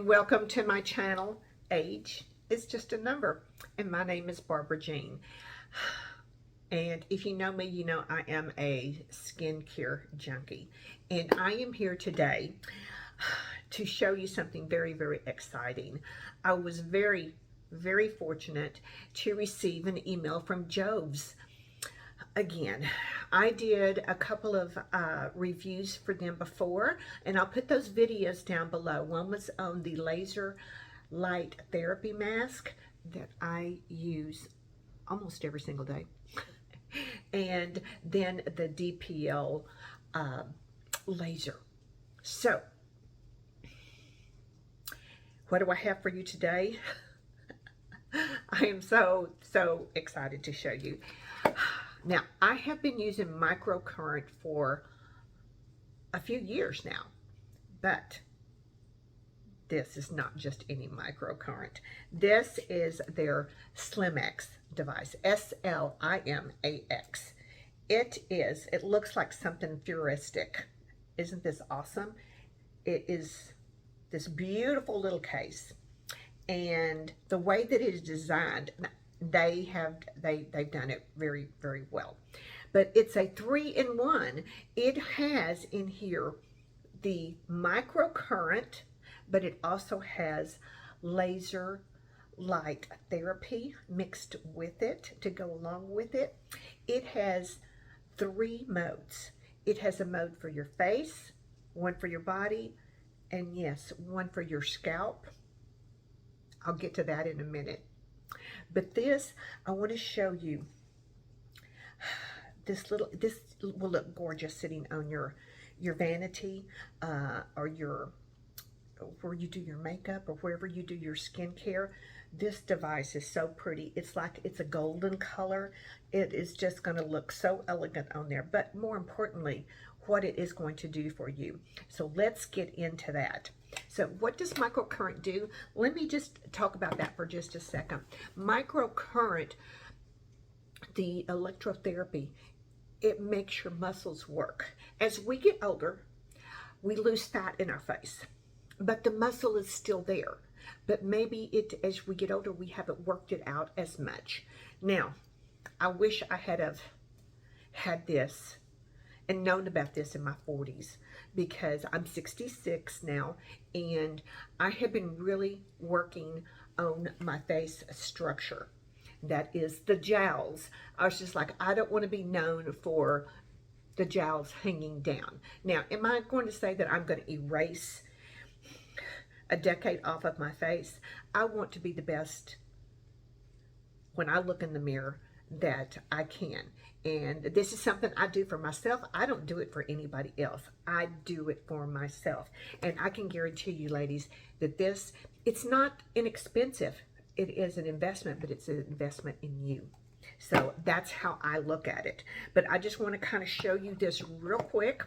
and welcome to my channel. Age is just a number, and my name is Barbara Jean. And if you know me, you know I am a skincare junkie, and I am here today to show you something very, very exciting. I was very, very fortunate to receive an email from JOVS. Again, I did a couple of reviews for them before, and I'll put those videos down below. One was on the laser light therapy mask that I use almost every single day, and then the DPL laser. So, what do I have for you today? I am so excited to show you. Now, I have been using microcurrent for a few years now, but this is not just any microcurrent. This is their Slimax device, S-L-I-M-A-X. It looks like something futuristic. Isn't this awesome? It is this beautiful little case, and the way that it is designed, they've done it very, very well. But it's a 3-in-1. It has in here the microcurrent, but it also has laser light therapy mixed with it to go along with it. It has 3 modes. It has a mode for your face, one for your body, and yes, one for your scalp. I'll get to that in a minute. But this, I want to show you this will look gorgeous sitting on your vanity or where you do your makeup or wherever you do your skincare. This device is so pretty. It's like it's a golden color. It is just going to look so elegant on there. But more importantly, what it is going to do for you. So let's get into that. So what does microcurrent do? Let me just talk about that for just a second. Microcurrent, the electrotherapy, it makes your muscles work. As we get older, we lose fat in our face, but the muscle is still there. But maybe as we get older, we haven't worked it out as much. Now, I wish I had this and known about this in my 40s, because I'm 66 now, and I have been really working on my face structure. That is the jowls. I was just like, I don't want to be known for the jowls hanging down. Now, am I going to say that I'm going to erase a decade off of my face? I want to be the best when I look in the mirror that I can. And this is something I do for myself. I don't do it for anybody else. I do it for myself. And I can guarantee you, ladies, that it's not inexpensive. It is an investment, but it's an investment in you. So that's how I look at it. But I just want to kind of show you this real quick.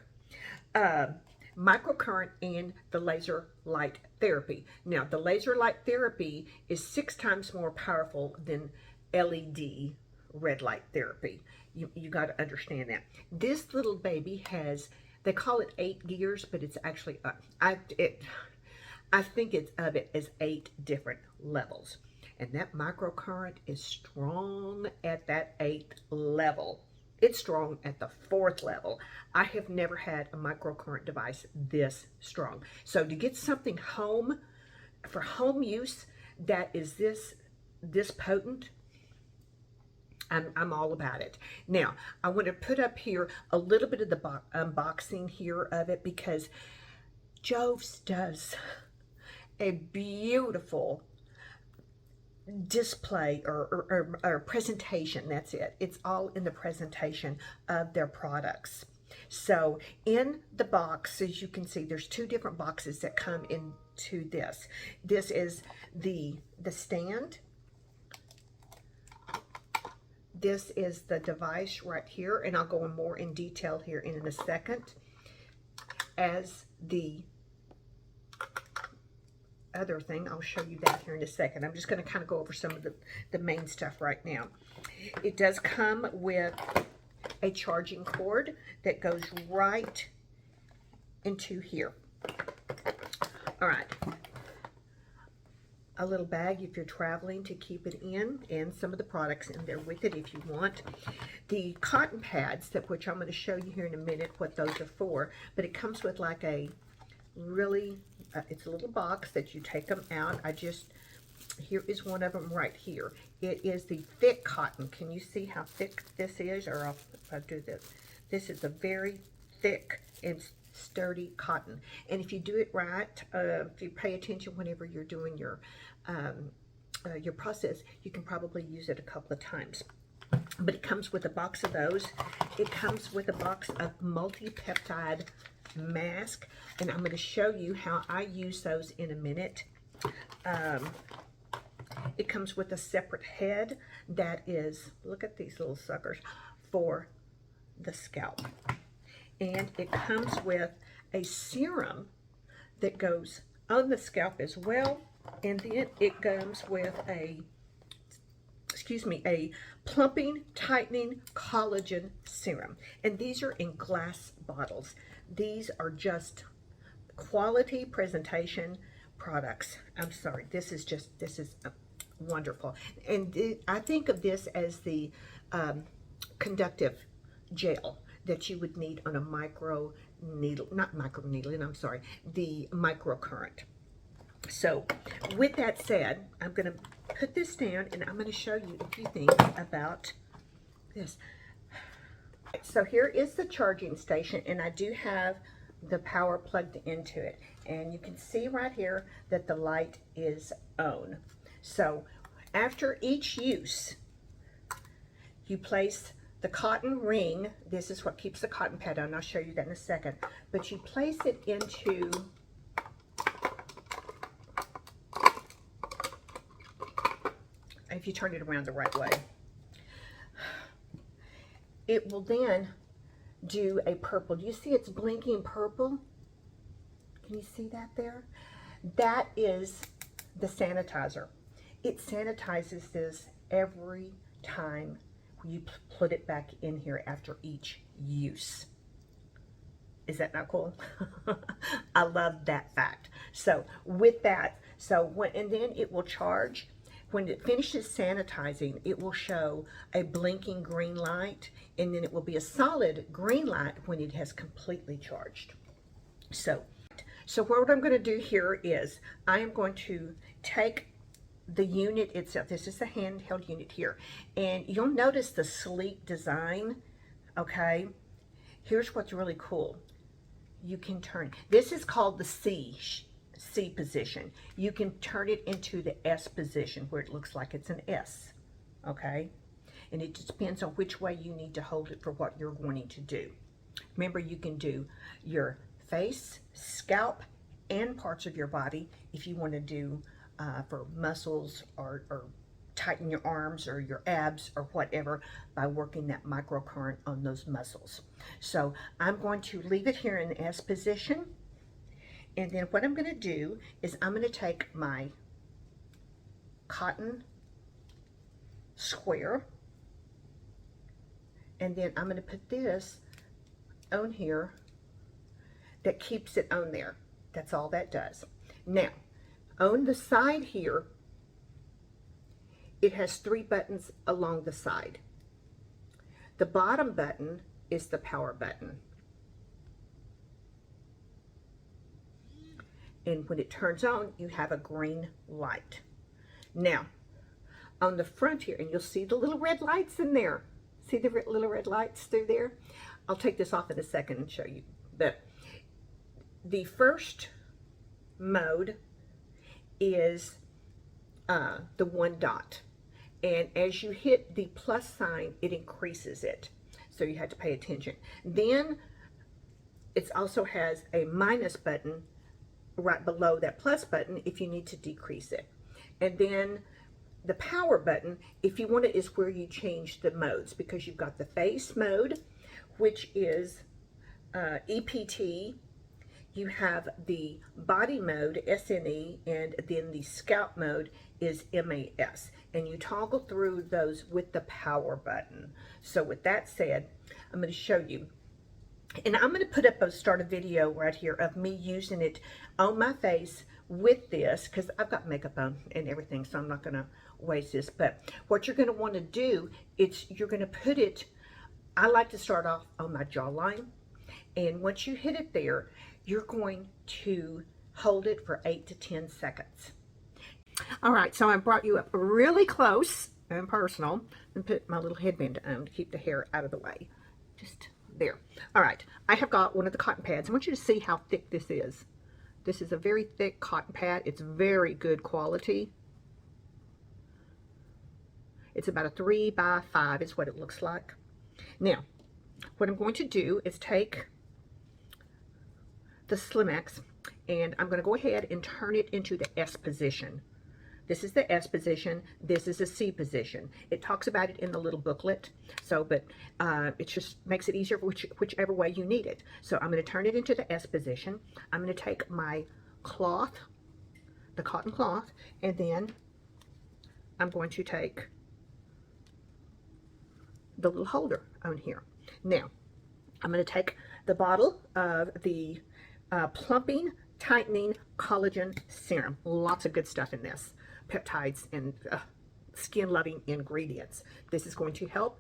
Microcurrent and the laser light therapy. Now, the laser light therapy is 6 times more powerful than LED red light therapy. You got to understand that. This little baby has, they call it 8 gears, but it's actually, I think it's of it as 8 different levels. And that microcurrent is strong at that 8th level. It's strong at the 4th level. I have never had a microcurrent device this strong. So to get something home, for home use, that is this potent, I'm all about it. Now, I want to put up here a little bit of the unboxing here of it, because JOVS does a beautiful display or presentation. That's it. It's all in the presentation of their products. So in the box, as you can see, there's 2 different boxes that come into this. This is the stand. This is the device right here, and I'll go more in detail here in a second. As the other thing, I'll show you that here in a second. I'm just going to kind of go over some of the main stuff right now. It does come with a charging cord that goes right into here. All right. a little bag if you're traveling to keep it in, and some of the products in there with it if you want. The cotton pads, which I'm going to show you here in a minute what those are for, but it comes with like a really, it's a little box that you take them out. Here is one of them right here. It is the thick cotton. Can you see how thick this is? Or if I do this, this is a very thick and sturdy cotton. And if you do it right, if you pay attention whenever you're doing your process, you can probably use it a couple of times. But it comes with a box of those. It comes with a box of multi-peptide mask, and I'm going to show you how I use those in a minute. It comes with a separate head that is, look at these little suckers, for the scalp. And it comes with a serum that goes on the scalp as well. And then it comes with a plumping, tightening collagen serum. And these are in glass bottles. These are just quality presentation products. I'm sorry, this is wonderful. And I think of this as the conductive gel that you would need on a the microcurrent. So with that said, I'm going to put this down and I'm going to show you a few things about this. So here is the charging station, and I do have the power plugged into it, and you can see right here that the light is on. So after each use, you place the cotton ring. This is what keeps the cotton pad on. I'll show you that in a second. But you place it into if you turn it around the right way, it will then do a purple. Do you see it's blinking purple? Can you see that there? That is the sanitizer. It sanitizes this every time you put it back in here after each use. Is that not cool? I love that fact. So with that, and then it will charge. When it finishes sanitizing, it will show a blinking green light, and then it will be a solid green light when it has completely charged. So what I'm going to do here is I am going to take the unit itself. This is the handheld unit here, and you'll notice the sleek design. Okay, here's what's really cool. You can turn, this is called the C position. You can turn it into the S position where it looks like it's an S. Okay, and it just depends on which way you need to hold it for what you're wanting to do. Remember, you can do your face, scalp, and parts of your body if you want to do for muscles or tighten your arms or your abs or whatever by working that microcurrent on those muscles. So I'm going to leave it here in the S position, and then what I'm going to do is I'm going to take my cotton square, and then I'm going to put this on here that keeps it on there. That's all that does. Now, on the side here, it has 3 buttons along the side. The bottom button is the power button. And when it turns on, you have a green light. Now, on the front here, and you'll see the little red lights in there. See the little red lights through there? I'll take this off in a second and show you. But the first mode is the 1 dot. And as you hit the plus sign, it increases it. So you have to pay attention. Then it also has a minus button right below that plus button if you need to decrease it. And then the power button, if you want it, is where you change the modes, because you've got the face mode, which is EPT. You have the body mode, SNE, and then the scalp mode is MAS. And you toggle through those with the power button. So with that said, I'm going to show you. And I'm going to start a video right here of me using it on my face with this, because I've got makeup on and everything, so I'm not going to waste this, but what you're going to want to do, you're going to put it, I like to start off on my jawline, and once you hit it there, you're going to hold it for 8 to 10 seconds. All right, so I brought you up really close and personal, and put my little headband on to keep the hair out of the way. Just there. All right, I have got one of the cotton pads. I want you to see how thick this is. This is a very thick cotton pad. It's very good quality. It's about a 3 by 5 is what it looks like. Now, what I'm going to do is take the Slimax, and I'm going to go ahead and turn it into the S position. This is the S position. This is the C position. It talks about it in the little booklet. So, but it just makes it easier whichever way you need it. So I'm going to turn it into the S position. I'm going to take my cloth, the cotton cloth, and then I'm going to take the little holder on here. Now, I'm going to take the bottle of the Plumping Tightening Collagen Serum. Lots of good stuff in this. Peptides and skin-loving ingredients. This is going to help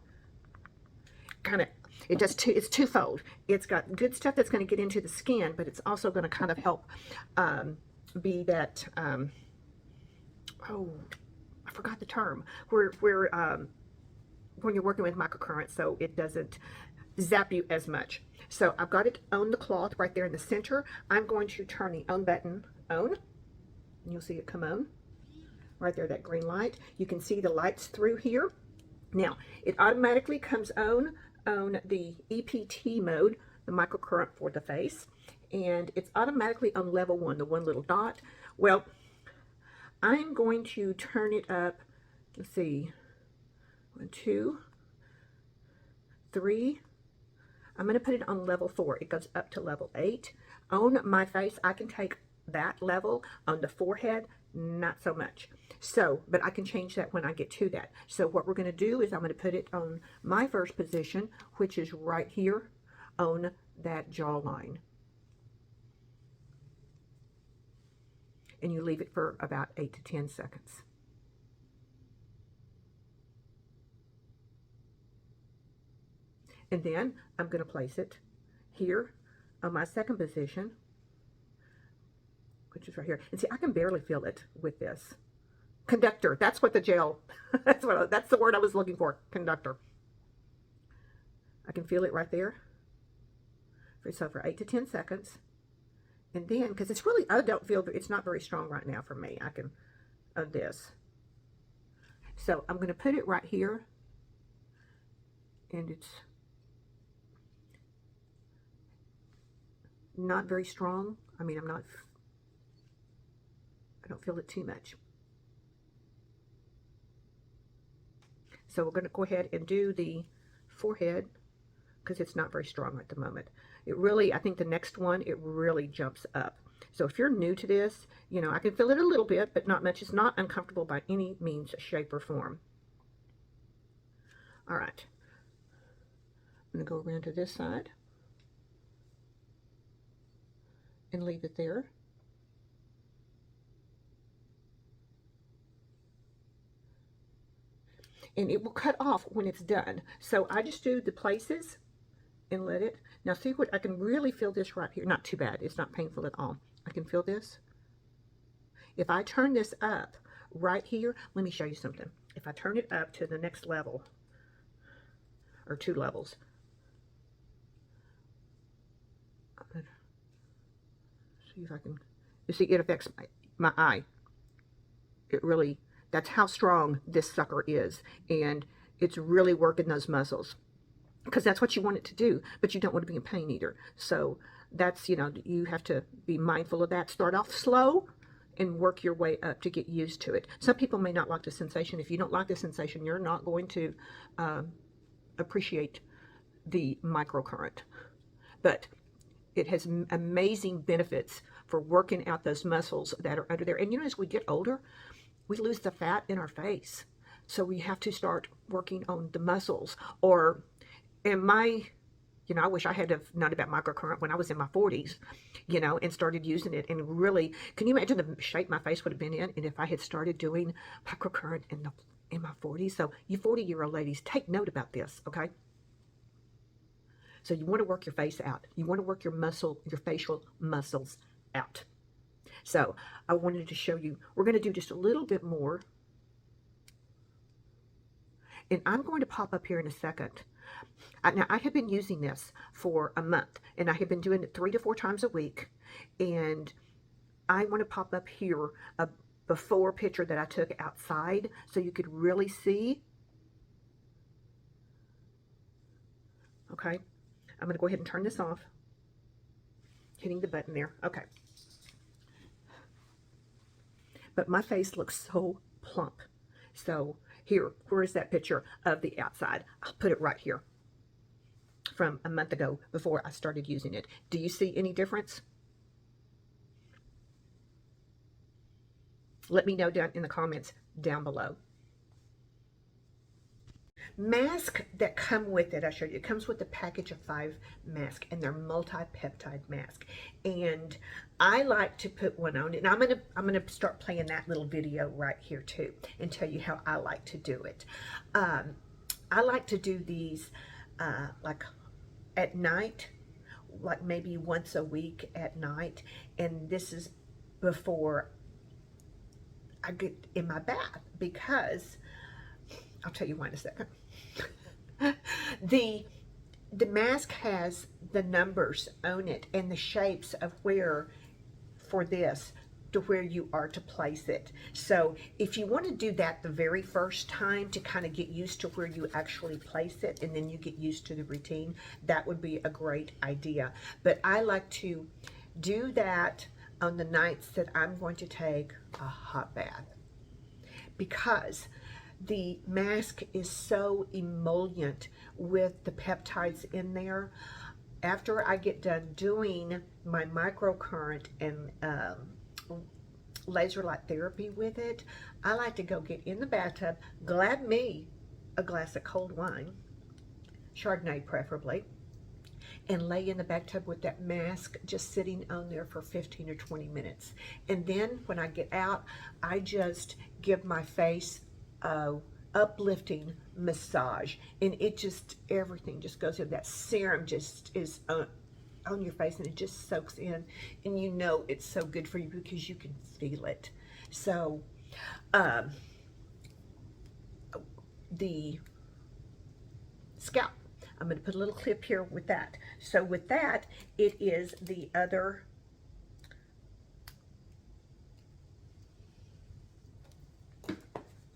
kind of, it's twofold. It's got good stuff that's going to get into the skin, but it's also going to kind of help be that, oh, I forgot the term, where when you're working with microcurrent, so it doesn't zap you as much. So I've got it on the cloth right there in the center. I'm going to turn the on button on, and you'll see it come on. Right there, that green light. You can see the lights through here. Now, it automatically comes on the EPT mode, the microcurrent for the face, and it's automatically on level 1, the one little dot. Well, I'm going to turn it up, let's see, 1, 2, 3. I'm going to put it on level 4. It goes up to level 8. On my face, I can take that level. On the forehead, not so much. So, but I can change that when I get to that. So what we're going to do is I'm going to put it on my first position, which is right here on that jawline. And you leave it for about 8 to 10 seconds. And then I'm going to place it here on my second position, which is right here. And see, I can barely feel it with this. Conductor, that's what the gel, that's the word I was looking for, conductor. I can feel it right there. So for 8 to 10 seconds. And then, because it's really, I don't feel, it's not very strong right now for me. I can, this. So I'm going to put it right here. And it's not very strong. I mean, I don't feel it too much. So we're going to go ahead and do the forehead because it's not very strong at the moment. It really, I think the next one, it really jumps up. So if you're new to this, you know, I can feel it a little bit, but not much. It's not uncomfortable by any means, shape, or form. All right. I'm going to go around to this side and leave it there. And it will cut off when it's done. So I just do the places and let it. Now see what, I can really feel this right here. Not too bad. It's not painful at all. I can feel this. If I turn this up right here, let me show you something. If I turn it up to the next level, or 2 levels. See if I can, you see it affects my eye. It really, that's how strong this sucker is, and it's really working those muscles because that's what you want it to do, but you don't want to be in pain either. So that's, you know, you have to be mindful of that. Start off slow and work your way up to get used to it. Some people may not like the sensation. If you don't like the sensation, you're not going to appreciate the microcurrent, but it has amazing benefits for working out those muscles that are under there. And you know, as we get older, we lose the fat in our face. So we have to start working on the muscles. Or in my You know, I wish I had have known about microcurrent when I was in my 40s, you know, and started using it. And really, can you imagine the shape my face would have been in? And if I had started doing microcurrent in my 40s? So you 40-year-old ladies, take note about this, okay? So you want to work your face out. You want to work your facial muscles out. So I wanted to show you, we're going to do just a little bit more. And I'm going to pop up here in a second. Now, I have been using this for a month, and I have been doing it 3 to 4 times a week. And I want to pop up here a before picture that I took outside so you could really see. Okay, I'm going to go ahead and turn this off. Hitting the button there. Okay. But my face looks so plump. So here, where is that picture of the outside? I'll put it right here from a month ago before I started using it. Do you see any difference? Let me know down in the comments down below. Masks that come with it, I showed you, it comes with a package of 5 masks, and they're multi-peptide masks. And I like to put one on, and I'm gonna start playing that little video right here too, and tell you how I like to do it. I like to do these like at night, like maybe once a week at night, and this is before I get in my bath, because I'll tell you why in a second. The mask has the numbers on it and the shapes of where for this to where you are to place it. So if you want to do that the very first time to kind of get used to where you actually place it, and then you get used to the routine, that would be a great idea. But I like to do that on the nights that I'm going to take a hot bath, because the mask is so emollient with the peptides in there. After I get done doing my microcurrent and laser light therapy with it, I like to go get in the bathtub, grab me a glass of cold wine, Chardonnay preferably, and lay in the bathtub with that mask just sitting on there for 15 or 20 minutes. And then when I get out, I just give my face a uplifting massage, and it just, everything just goes in. That serum just is on your face, and it just soaks in, and you know it's so good for you because you can feel it. So the scalp, I'm going to put a little clip here with that. So with that, it is the other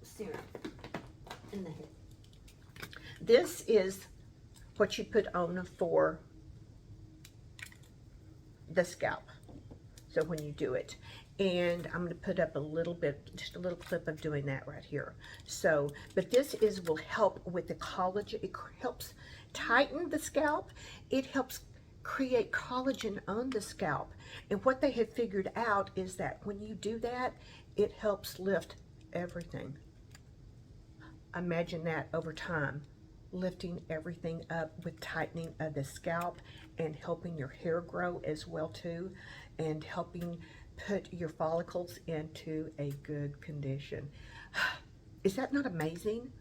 serum in the head. This is what you put on for the scalp, so when you do it. And I'm going to put up a little bit, just a little clip of doing that right here. So, but this will help with the collagen. It helps tighten the scalp. It helps create collagen on the scalp. And what they have figured out is that when you do that, it helps lift everything. Imagine that over time, lifting everything up with tightening of the scalp, and helping your hair grow as well too, and helping put your follicles into a good condition. Is that not amazing?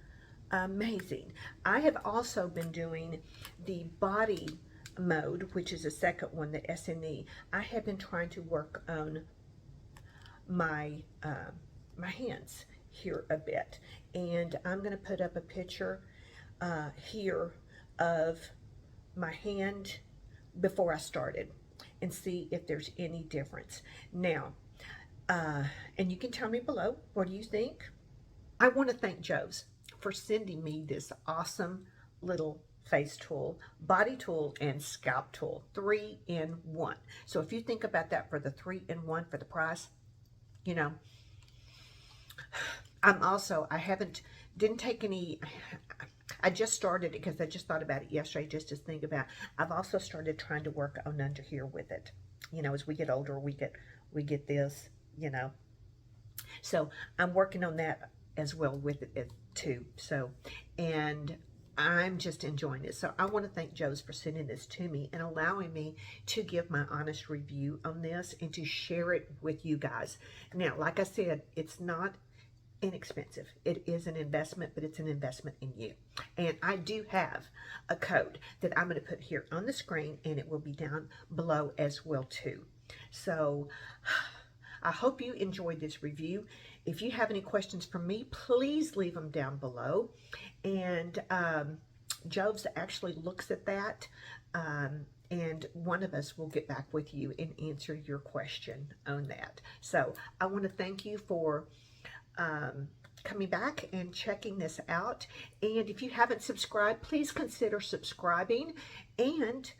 Amazing. I have also been doing the body mode, which is the second one, the SNE. I have been trying to work on my my hands here a bit, and I'm going to put up a picture here of my hand before I started, and see if there's any difference. Now, and you can tell me below, what do you think? I want to thank JOVS for sending me this awesome little face tool, body tool, and scalp tool, 3-in-1. So if you think about that, for the 3-in-1 for the price, you know, didn't take any, I just started it because I just thought about it yesterday, just to think about. I've also started trying to work on under here with it. You know, as we get older, we get this, you know. So I'm working on that as well with it too. So, and I'm just enjoying it. So I want to thank JOVS for sending this to me and allowing me to give my honest review on this and to share it with you guys. Now, like I said, it's not inexpensive. It is an investment, but it's an investment in you. And I do have a code that I'm going to put here on the screen, and it will be down below as well too. So I hope you enjoyed this review. If you have any questions for me, please leave them down below. And JOVS actually looks at that, and one of us will get back with you and answer your question on that. So I want to thank you for coming back and checking this out. And if you haven't subscribed, please consider subscribing and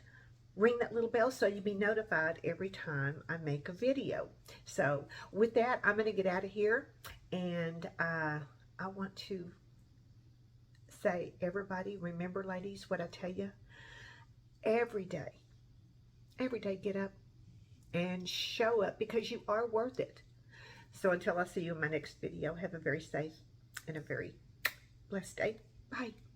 ring that little bell so you'll be notified every time I make a video. So with that, I'm going to get out of here, and I want to say, everybody, remember, ladies, what I tell you every day get up and show up, because you are worth it. So until I see you in my next video, have a very safe and a very blessed day. Bye.